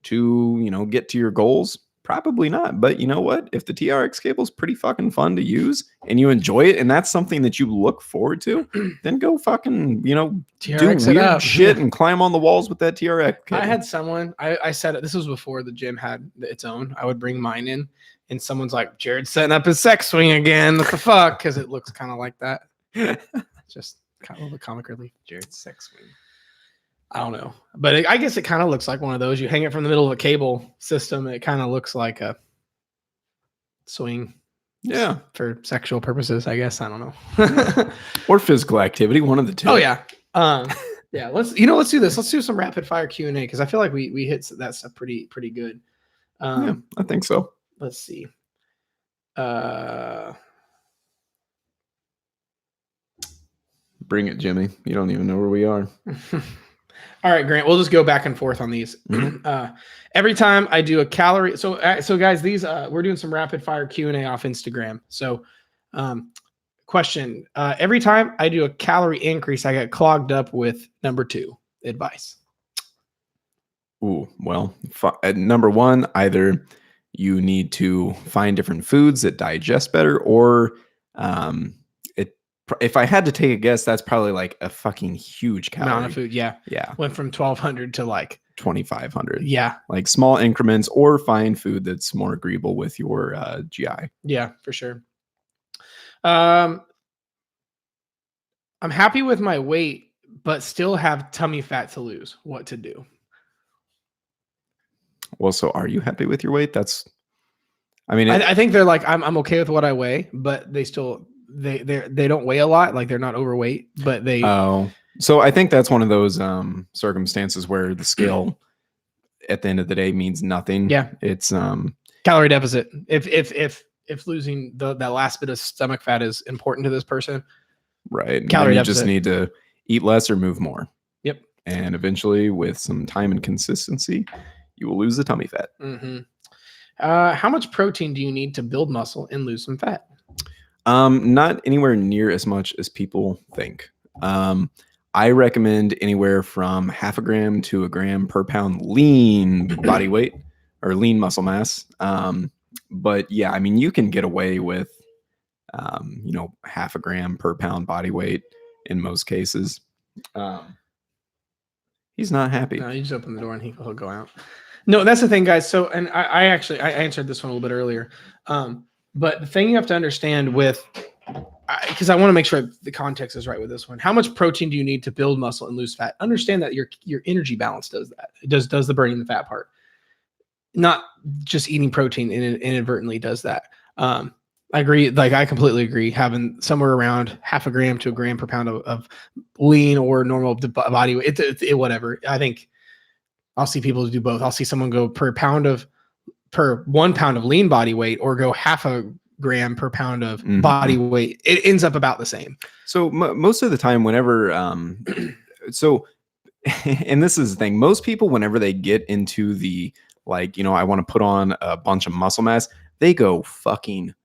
to, get to your goals? Probably not. But you know what? If the TRX cable is pretty fucking fun to use and you enjoy it and that's something that you look forward to, then go fucking, TRX do weird shit and climb on the walls with that TRX cable. I had someone, I said it, this was before the gym had its own. I would bring mine in and someone's like, Jared's setting up his sex swing again. What the fuck? Because it looks kind of like that. Just kind of a little bit comic relief. Jared's sex swing. I don't know, but I guess it kind of looks like one of those. You hang it from the middle of a cable system. It kind of looks like a swing. Yeah. For sexual purposes, I guess. I don't know. Or physical activity, one of the two. Oh yeah. Yeah. Let's do this. Let's do some rapid fire Q&A because I feel like we hit that stuff pretty good. Yeah, I think so. Let's see. Bring it, Jimmy. You don't even know where we are. All right, Grant, we'll just go back and forth on these. Every time I do a calorie. So guys, these, we're doing some rapid fire Q&A off Instagram. So question, every time I do a calorie increase, I get clogged up with number 2 advice. Ooh, well, number 1, either you need to find different foods that digest better or if I had to take a guess, that's probably like a fucking huge calorie amount of food. Yeah. Yeah. Went from 1,200 to like 2,500. Yeah. Like small increments, or find food that's more agreeable with your GI. Yeah, for sure. I'm happy with my weight, but still have tummy fat to lose. What to do? Well, so are you happy with your weight? I think they're like, I'm okay with what I weigh, but they still they don't weigh a lot. Like they're not overweight, but they. Oh, so I think that's one of those circumstances where the scale at the end of the day means nothing. Yeah, it's calorie deficit. If losing that last bit of stomach fat is important to this person, right? Calorie you deficit. just need to eat less or move more. Yep. And eventually, with some time and consistency, you will lose the tummy fat. Mm-hmm. How much protein do you need to build muscle and lose some fat? Not anywhere near as much as people think. I recommend anywhere from 0.5 gram to 1 gram per pound lean body weight or lean muscle mass. But yeah, I mean, you can get away with, 0.5 gram per pound body weight in most cases. He's not happy. No, you just open the door and he'll go out. No, that's the thing, guys. So, and I actually answered this one a little bit earlier. But the thing you have to understand with, because I want to make sure the context is right with this one. How much protein do you need to build muscle and lose fat? Understand that your energy balance does that. It does the burning the fat part. Not just eating protein inadvertently does that. I agree. Like I completely agree. Having somewhere around 0.5 gram to 1 gram per pound of lean or normal body weight, it whatever. I think I'll see people do both. I'll see someone go per 1 pound of lean body weight, or go 0.5 gram per pound of body weight. It ends up about the same. So most of the time, whenever, and this is the thing, most people, whenever they get into the, like, I want to put on a bunch of muscle mass, they go fucking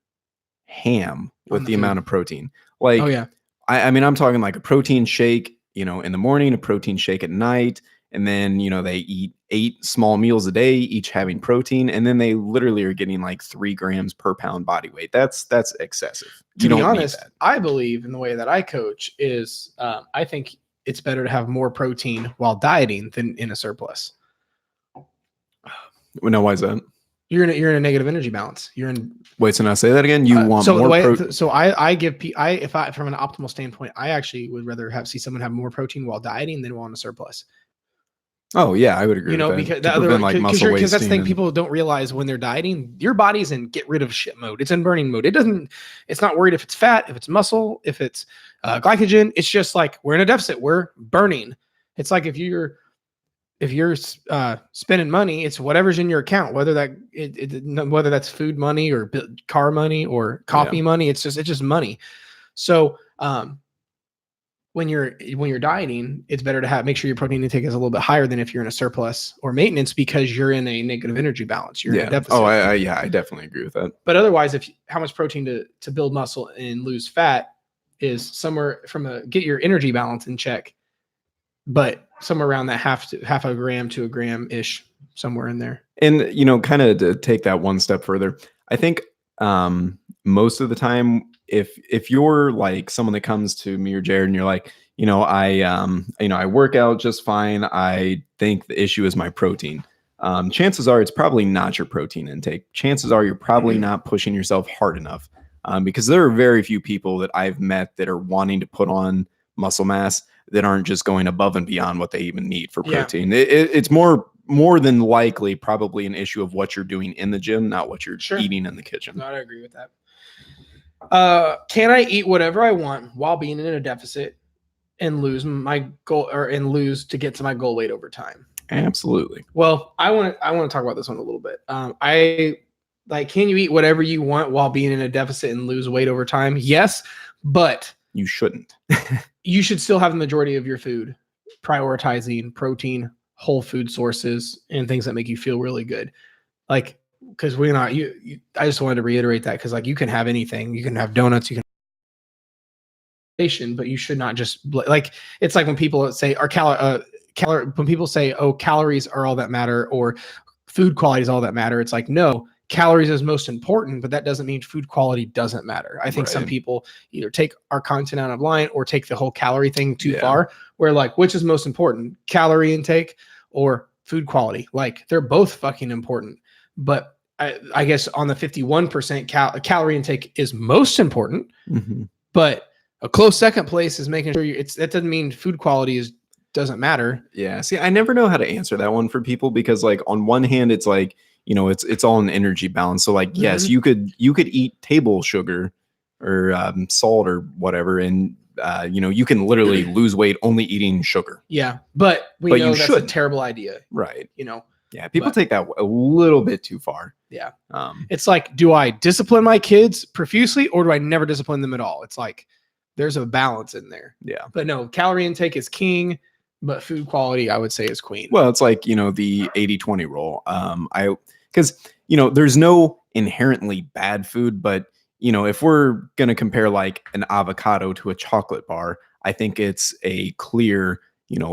ham with the amount of protein. Like, oh yeah. I mean, I'm talking like a protein shake, in the morning, a protein shake at night. And then, they eat 8 small meals a day, each having protein. And then they literally are getting like 3 grams per pound body weight. That's excessive. To be honest, I believe in the way that I coach is I think it's better to have more protein while dieting than in a surplus. No, why is that? You're in a negative energy balance. Wait, so now say that again. You want more protein? So I give if from an optimal standpoint, I actually would rather see someone have more protein while dieting than while in a surplus. Oh yeah, I would agree. Because that's the thing people don't realize when they're dieting, your body's in get rid of shit mode. It's in burning mode. It's not worried if it's fat, if it's muscle, if it's glycogen. It's just like we're in a deficit. We're burning. It's like if you're spending money, it's whatever's in your account, whether that's food money or car money or coffee money. It's just money. So when you're dieting, it's better to make sure your protein intake is a little bit higher than if you're in a surplus or maintenance, because you're in a negative energy balance. You're in a deficit. Oh, I definitely agree with that. But otherwise, how much protein to build muscle and lose fat is somewhere get your energy balance in check, but somewhere around that 0.5 gram to 1 gram ish, somewhere in there. And kind of to take that one step further, I think most of the time, if you're like someone that comes to me or Jared and you're like, I work out just fine, I think the issue is my protein. Chances are it's probably not your protein intake. Chances are you're probably not pushing yourself hard enough, because there are very few people that I've met that are wanting to put on muscle mass that aren't just going above and beyond what they even need for protein. It's more than likely probably an issue of what you're doing in the gym, not what you're eating in the kitchen. No, I agree with that. Can I eat whatever I want while being in a deficit and lose my goal lose to get to my goal weight over time? Absolutely. Well, I want to talk about this one a little bit. Can you eat whatever you want while being in a deficit and lose weight over time? Yes, but you shouldn't. You should still have the majority of your food prioritizing protein, whole food sources, and things that make you feel really good. Like, because we're not I just wanted to reiterate that, because like you can have anything, you can have donuts, you can, but you should not just like, it's like when people say when people say, oh, calories are all that matter, or food quality is all that matter. It's like, no, calories is most important, but that doesn't mean food quality doesn't matter. I think some Right. people either take our content out of line or take the whole calorie thing too Yeah. far, where like, which is most important, calorie intake or food quality? Like they're both fucking important. But I guess on the 51% calorie intake is most important, Mhm. but a close second place is making sure that doesn't mean food quality doesn't matter. Yeah. See, I never know how to answer that one for people because like on one hand, it's like, it's all an energy balance. So like, yes, Mhm. you could eat table sugar or salt or whatever, and you can literally lose weight only eating sugar. Yeah. But we But know you that's a shouldn't. terrible idea, Right. you know? Yeah. People But- take that a little bit too far. Yeah. Um, It's like, do I discipline my kids profusely or do I never discipline them at all? It's like there's a balance in there. yeah. But no, calorie intake is king, but food quality, I would say, is queen. Well, it's like, the 80-20 rule. Because, there's no inherently bad food, but, if we're going to compare like an avocado to a chocolate bar, I think it's a clear,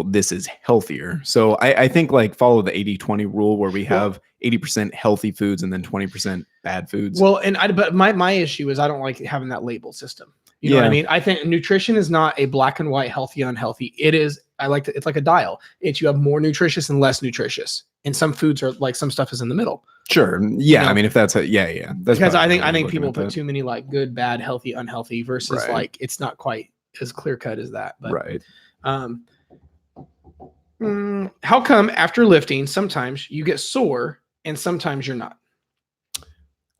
this is healthier. So I think like follow the 80-20 rule where we have 80% healthy foods and then 20% bad foods. Well, but my issue is I don't like having that label system. You know what I Yeah. mean? I think nutrition is not a black and white, healthy, unhealthy. It's like a dial. You have more nutritious and less nutritious. And some foods are like some stuff is in the middle. Sure. Yeah. know? I mean, if that's yeah. That's Because I probably think how I'm looking people at put that. too many like good, bad, healthy, unhealthy versus Right. like it's not quite as clear cut as that. But Right. How come after lifting sometimes you get sore and sometimes you're not?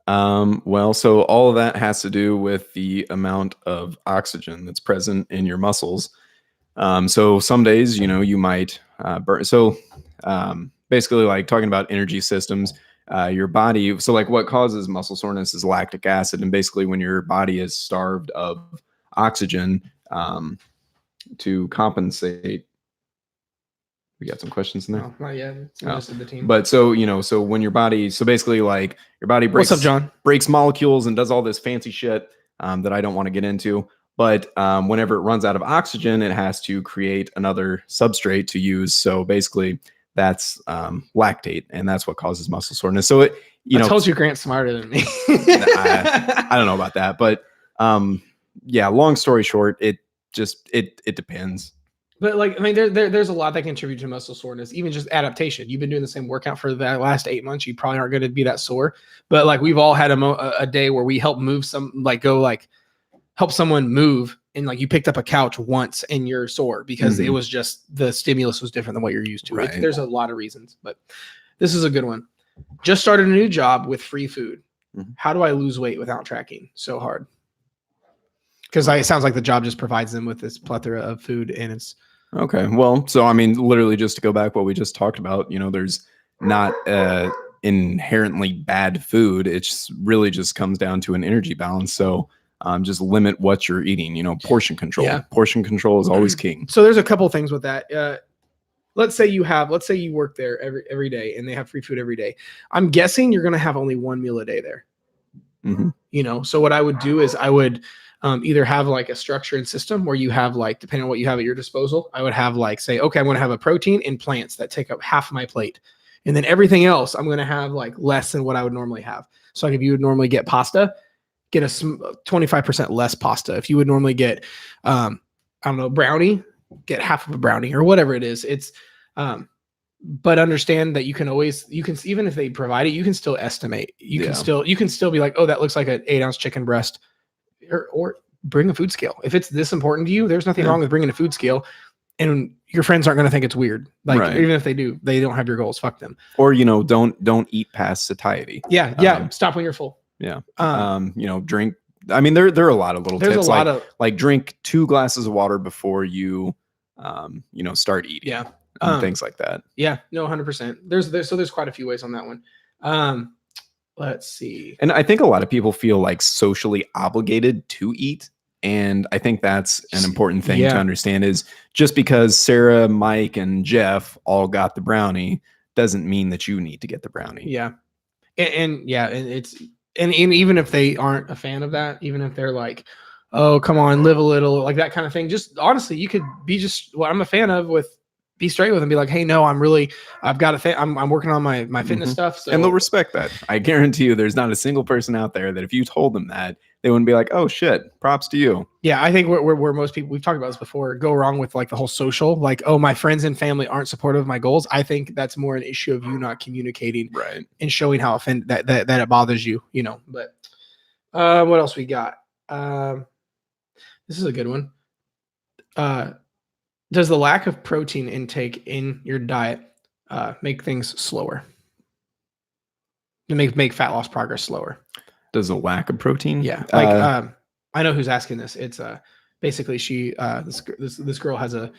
Well, so all of that has to do with the amount of oxygen that's present in your muscles. So some days, you might burn. So basically, like talking about energy systems, your body. So like what causes muscle soreness is lactic acid, and basically when your body is starved of oxygen to compensate. We got some questions in there. No, not yet. It's Oh. most of the team. But so, so when your body, so basically like your body breaks, What's up, John? breaks molecules and does all this fancy shit that I don't want to get into. But whenever it runs out of oxygen, it has to create another substrate to use. So basically that's lactate, and that's what causes muscle soreness. So I told you Grant's smarter than me. I don't know about that, but yeah, long story short, it depends. But like, I mean, there's a lot that contribute to muscle soreness, even just adaptation. You've been doing the same workout for the last 8 months. You probably aren't going to be that sore. But like, we've all had a day where we help move help someone move, and like you picked up a couch once and you're sore because it was just the stimulus was different than what you're used to. Right. There's a lot of reasons, but this is a good one. Just started a new job with free food. Mhm. How do I lose weight without tracking? So hard. Because it sounds like the job just provides them with this plethora of food, and it's Okay. Well, so I mean, literally just to go back what we just talked about, there's not inherently bad food. It's really just comes down to an energy balance. So just limit what you're eating, portion control. Yeah. Portion control is always king. So there's a couple things with that. Let's say you work there every day and they have free food every day. I'm guessing you're going to have only one meal a day there. Mhm. So what I would do is I would either have like a structure and system where you have like, depending on what you have at your disposal, I would have like, say, okay, I'm going to have a protein and plants that take up half of my plate. And then everything else, I'm going to have like less than what I would normally have. So like if you would normally get pasta, get a 25% less pasta. If you would normally get, brownie, get half of a brownie or whatever it is. It's, but understand that you can even if they provide it, you can still estimate. You can still be like, oh, that looks like an 8-ounce chicken breast, or bring a food scale. If it's this important to you, there's nothing wrong with bringing a food scale, and your friends aren't going to think it's weird. Like even if they do, they don't have your goals. Fuck them. Or, don't eat past satiety. Yeah. Stop when you're full. Yeah. Drink. I mean, there are a lot of little There's tips a lot of like drink 2 glasses of water before you, start eating. Yeah. And things like that. Yeah, no, 100%. There's quite a few ways on that one. Let's see. And I think a lot of people feel like socially obligated to eat. And I think that's an important thing to understand is just because Sarah, Mike, and Jeff all got the brownie doesn't mean that you need to get the brownie. Yeah. And even if they aren't a fan of that, even if they're like, oh, come on, live a little, like that kind of thing. Just honestly, you could be just what I'm a fan of with be straight with them, be like, hey, no, I've got I'm working on my fitness stuff. So And they'll respect that. I guarantee you there's not a single person out there that if you told them that, they wouldn't be like, oh shit, props to you. Yeah, I think where most people, we've talked about this before, go wrong with like the whole social, like, oh, my friends and family aren't supportive of my goals. I think that's more an issue of you not communicating Right. and showing how offended that it bothers you, you know. But what else we got? This is a good one. Does the lack of protein intake in your diet make things slower? Make fat loss progress slower? Does a lack of protein? Yeah, like I know who's asking this. It's basically she this girl has a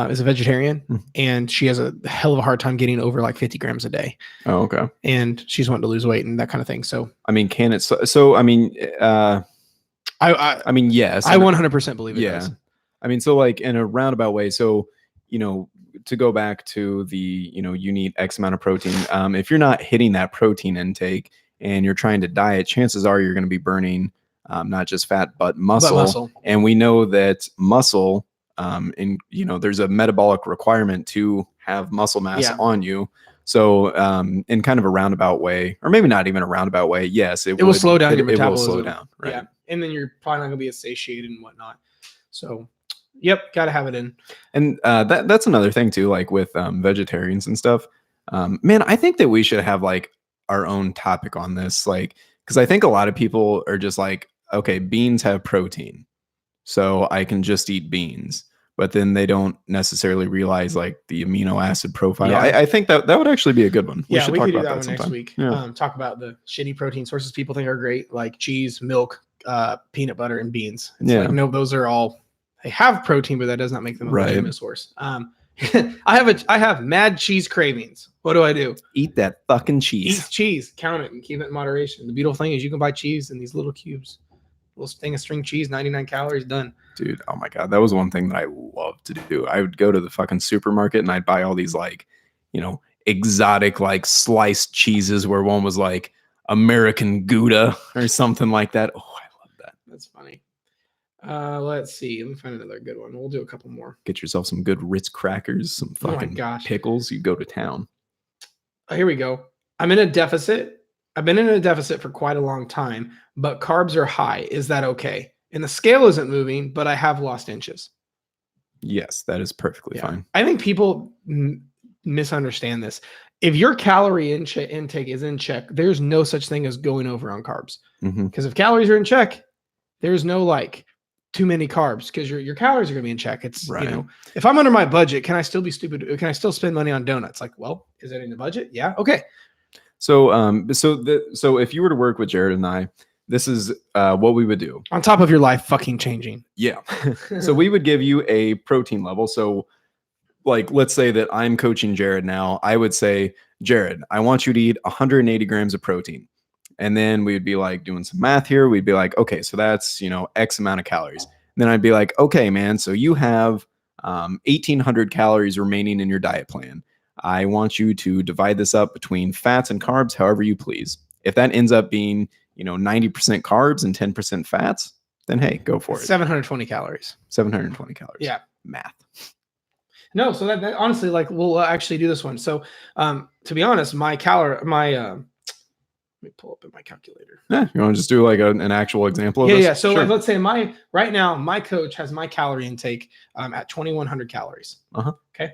is a vegetarian and she has a hell of a hard time getting over like 50 grams a day. Oh, okay. And she's wanting to lose weight and that kind of thing. So I mean, can it? So I mean, I mean, yes. I 100% believe it yeah. does. I mean, so like in a roundabout way. So to go back to the you need X amount of protein. If you're not hitting that protein intake and you're trying to diet, chances are you're going to be burning not just fat but muscle. And we know that muscle, there's a metabolic requirement to have muscle mass on you. So in kind of a roundabout way, or maybe not even a roundabout way, yes, it will slow down your metabolism. It will slow down, right? Yeah, and then you're probably not going to be as satiated and whatnot. So, yep, got to have it in. And that's another thing too, like with vegetarians and stuff. Man, I think that we should have like our own topic on this, like, because I think a lot of people are just like, okay, beans have protein, so I can just eat beans, but then they don't necessarily realize like the amino acid profile. Yeah. I think that would actually be a good one. We could do that one next week. Yeah. Talk about the shitty protein sources people think are great, like cheese, milk, peanut butter, and beans. It's like, no, those are all, they have protein, but that does not make them a legitimate source. I have mad cheese cravings. What do? Eat that fucking cheese. Eat cheese. Count it and keep it in moderation. The beautiful thing is you can buy cheese in these little cubes. Little thing of string cheese, 99 calories, done. Dude, oh my God. That was one thing that I loved to do. I would go to the fucking supermarket and I'd buy all these like, exotic like sliced cheeses where one was like American Gouda or something like that. Oh, I love that. That's funny. Let's see. Let me find another good one. We'll do a couple more. Get yourself some good Ritz crackers, some fucking pickles. You go to town. Here we go. I'm in a deficit. I've been in a deficit for quite a long time, but carbs are high. Is that okay? And the scale isn't moving, but I have lost inches. Yes, that is perfectly fine. I think people misunderstand this. If your calorie intake is in check, there's no such thing as going over on carbs. Because if calories are in check, there's no like too many carbs because your calories are going to be in check. It's if I'm under my budget, can I still be stupid? Can I still spend money on donuts? Like, well, is that in the budget? Yeah. Okay. So, so if you were to work with Jared and I, this is what we would do. On top of your life fucking changing. Yeah. So we would give you a protein level. So like, let's say that I'm coaching Jared now. I would say, Jared, I want you to eat 180 grams of protein. And then we'd be like doing some math here. We'd be like, okay, so that's, X amount of calories. And then I'd be like, okay, man, so you have 1,800 calories remaining in your diet plan. I want you to divide this up between fats and carbs, however you please. If that ends up being, 90% carbs and 10% fats, then hey, go for it. 720 calories. 720 calories. Yeah. Math. No, so that honestly, like, we'll actually do this one. So, to be honest, let me pull up in my calculator. Yeah, you want to just do like an actual example of this? Yeah. So let's say right now, my coach has my calorie intake at 2,100 calories. Okay.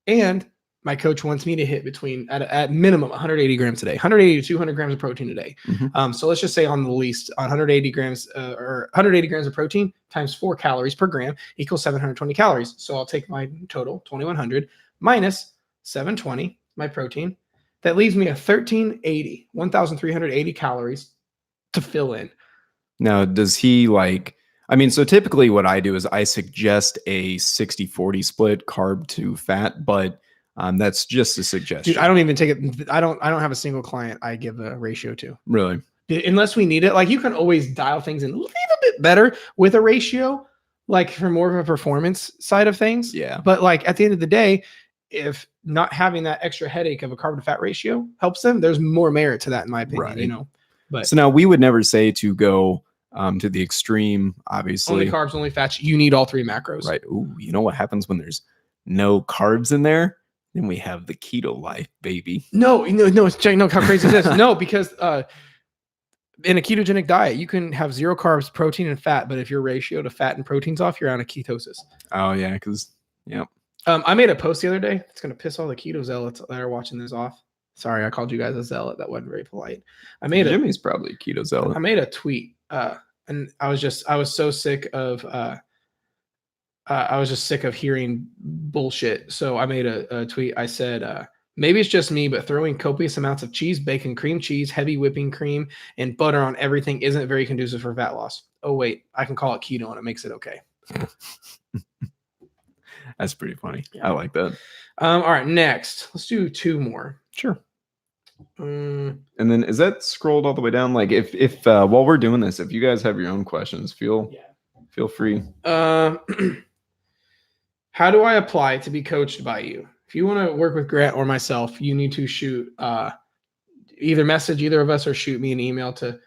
And my coach wants me to hit between at minimum 180 grams a day, 180 to 200 grams of protein a day. So let's just say on the least 180 grams or 180 grams of protein times 4 calories per gram equals 720 calories. So I'll take my total 2,100 minus 720, my protein. That leaves me a 1,380 calories to fill in. Now, does he so typically what I do is I suggest a 60-40 split carb to fat, but that's just a suggestion. Dude, I don't even take it. I don't have a single client I give a ratio to. Really? Unless we need it. Like, you can always dial things in a little bit better with a ratio, like for more of a performance side of things. Yeah. But like at the end of the day, if not having that extra headache of a carb to fat ratio helps them, there's more merit to that, in my opinion. Right. But so now we would never say to go to the extreme, obviously. Only carbs, only fats. You need all 3 macros. Right. Ooh, you know what happens when there's no carbs in there, then we have the keto life, baby. No, how crazy is this? No, because in a ketogenic diet, you can have 0 carbs, protein, and fat, but if your ratio to fat and protein's off, you're on a ketosis. Oh yeah, because I made a post the other day. It's gonna piss all the keto zealots that are watching this off. Sorry, I called you guys a zealot. That wasn't very polite. Jimmy's probably a keto zealot. I made a tweet, and I was so sick of hearing bullshit. So I made a tweet. I said, maybe it's just me, but throwing copious amounts of cheese, bacon, cream cheese, heavy whipping cream, and butter on everything isn't very conducive for fat loss. Oh wait, I can call it keto and it makes it okay. That's pretty funny. Yeah. I like that. All right, next. Let's do 2 more. Sure. And then is that scrolled all the way down? Like if while we're doing this, if you guys have your own questions, feel free. How do I apply to be coached by you? If you want to work with Grant or myself, you need to shoot either message either of us or shoot me an email to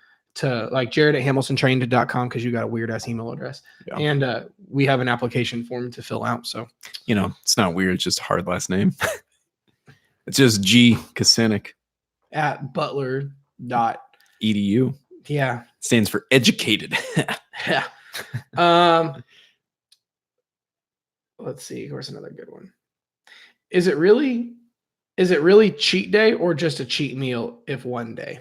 like jared@hamiltontrained.com because you got a weird ass email address. Yeah. And we have an application form to fill out. So it's not weird, it's just a hard last name. It's just G Kasenik @butler.edu. Yeah. Stands for educated. Yeah. Let's see. Here's another good one. Is it really cheat day or just a cheat meal if one day?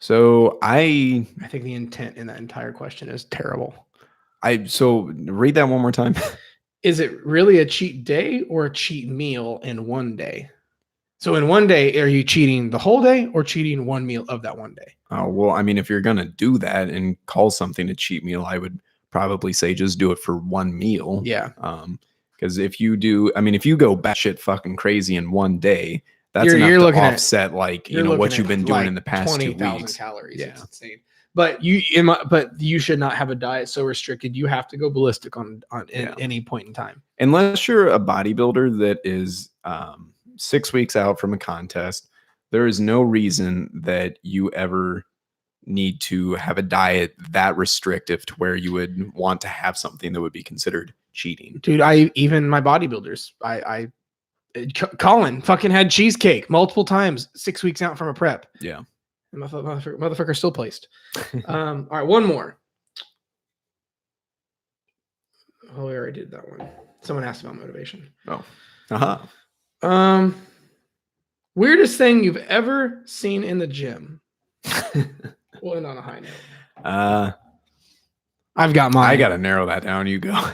So I think the intent in that entire question is terrible. So read that one more time. Is it really a cheat day or a cheat meal in one day? So in one day, are you cheating the whole day or cheating one meal of that one day? Oh, well, I mean, if you're going to do that and call something a cheat meal, I would probably say just do it for one meal. Yeah. Because if you go batshit fucking crazy in one day, that's enough to offset what you've been doing in the past 20,000 calories. Yeah. It's insane. But you should not have a diet so restricted. You have to go ballistic on any point in time. Unless you're a bodybuilder that is 6 weeks out from a contest, there is no reason that you ever need to have a diet that restrictive to where you would want to have something that would be considered cheating. Dude, even my bodybuilders, Colin fucking had cheesecake multiple times 6 weeks out from a prep. Yeah. And motherfucker still placed. All right, one more. Oh, we already did that one. Someone asked about motivation. Oh. Weirdest thing you've ever seen in the gym? We'll end on a high note. I've got mine. I got to narrow that down. You go.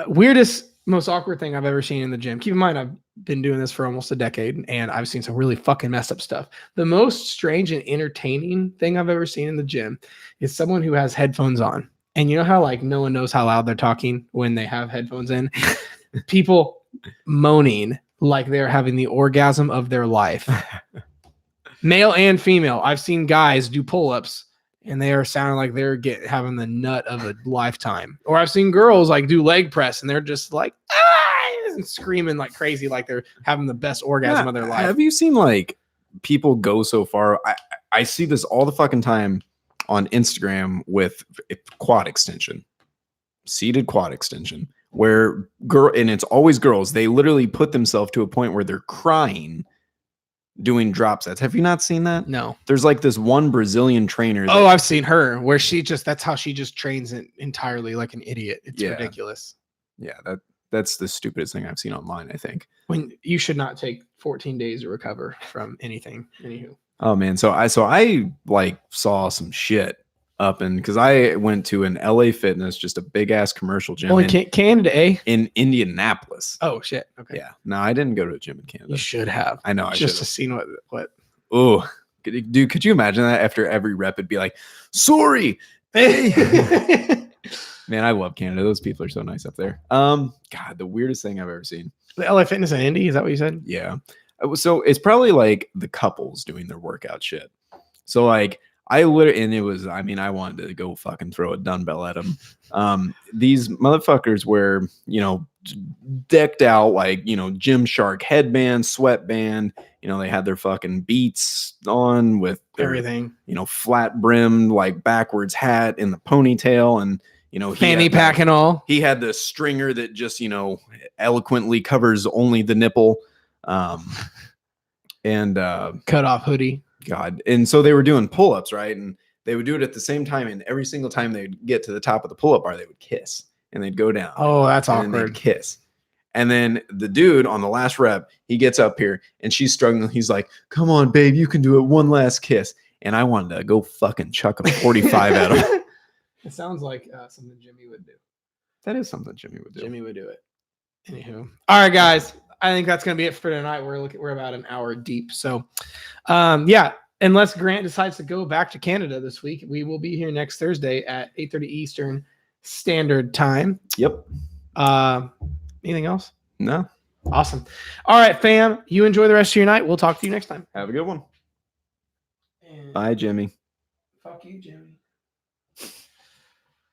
Weirdest, most awkward thing I've ever seen in the gym. Keep in mind, I've been doing this for almost a decade, and I've seen some really fucking messed up stuff. The most strange and entertaining thing I've ever seen in the gym is someone who has headphones on. And you know how no one knows how loud they're talking when they have headphones in? People moaning like they're having the orgasm of their life. Male and female. I've seen guys do pull-ups and they are sounding like they're having the nut of a lifetime. Or I've seen girls do leg press and they're just and screaming like crazy, like they're having the best orgasm of their life. Have you seen people go so far? I see this all the fucking time on Instagram with quad extension, seated quad extension, where and it's always girls. They literally put themselves to a point where they're crying doing drop sets. Have you not seen that? No. There's this one Brazilian trainer. I've seen her where that's how she just trains it entirely like an idiot. It's ridiculous. Yeah, that's the stupidest thing I've seen online, I think. When you should not take 14 days to recover from anything. Anywho. Oh man, so I saw some shit up because I went to an LA Fitness, just a big ass commercial gym. In Canada, eh? In Indianapolis. Oh shit. Okay. Yeah. No, I didn't go to a gym in Canada. You should have. I know. Just to see what. Oh, dude, could you imagine that? After every rep, it'd be like, "Sorry, hey." Man, I love Canada. Those people are so nice up there. God, the weirdest thing I've ever seen. The LA Fitness in Indy, is that what you said? Yeah. So it's probably the couples doing their workout shit. So I literally, and it was, I wanted to go fucking throw a dumbbell at them. These motherfuckers were, decked out Gymshark headband, sweatband. They had their fucking Beats on with their, everything, flat brimmed, backwards hat in the ponytail. And, You know, fanny pack and all. He had the stringer that just, you know, eloquently covers only the nipple. And cut off hoodie. God. And so they were doing pull-ups, right? And they would do it at the same time. And every single time they'd get to the top of the pull-up bar, they would kiss and they'd go down. Oh, that's and awkward. They'd kiss. And then the dude on the last rep, he gets up here and she's struggling. He's like, come on, babe, you can do it. One last kiss. And I wanted to go fucking chuck a 45 at him. It sounds like something Jimmy would do. That is something Jimmy would do. Jimmy would do it. Anywho. All right, guys. I think that's going to be it for tonight. We're about an hour deep. So, yeah, unless Grant decides to go back to Canada this week, we will be here next Thursday at 8:30 Eastern Standard Time. Yep. Anything else? No. Awesome. All right, fam. You enjoy the rest of your night. We'll talk to you next time. Have a good one. And bye, Jimmy. Fuck you, Jimmy.